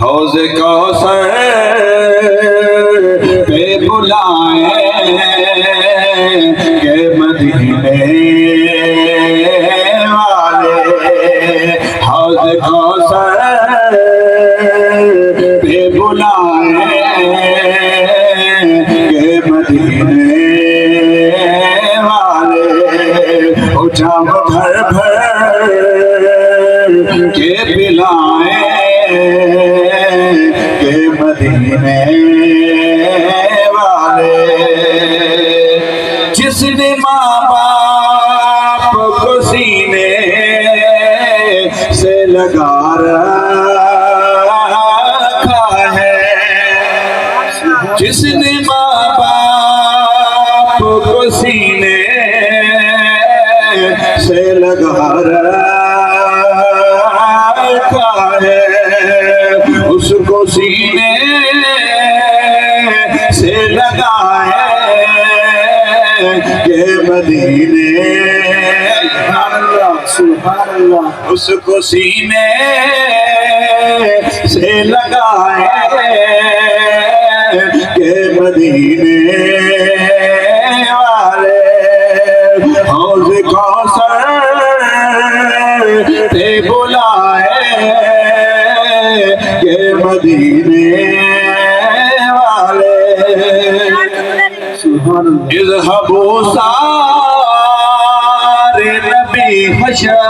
حوض کوثر پہ بلائیں کہ مدینے والے، حوض کوثر پہ بلائیں کہ مدینے والے، وہ جام بھر بھر کے پلائیں کہ مدینے والے، جس نے ماں باپ کو سینے سے لگا رکھا ہے، جس نے ماں باپ کو سینے سے لگا رکھا ہے، اس کو سینے سے لگائے کہ مدینے، سبحان اللہ، اس کو سینے سے لگائے کہ مدینے والے، حوض کوثر پہ بلائے کہ مدینے والے، اذهبوا سارے نبی حشر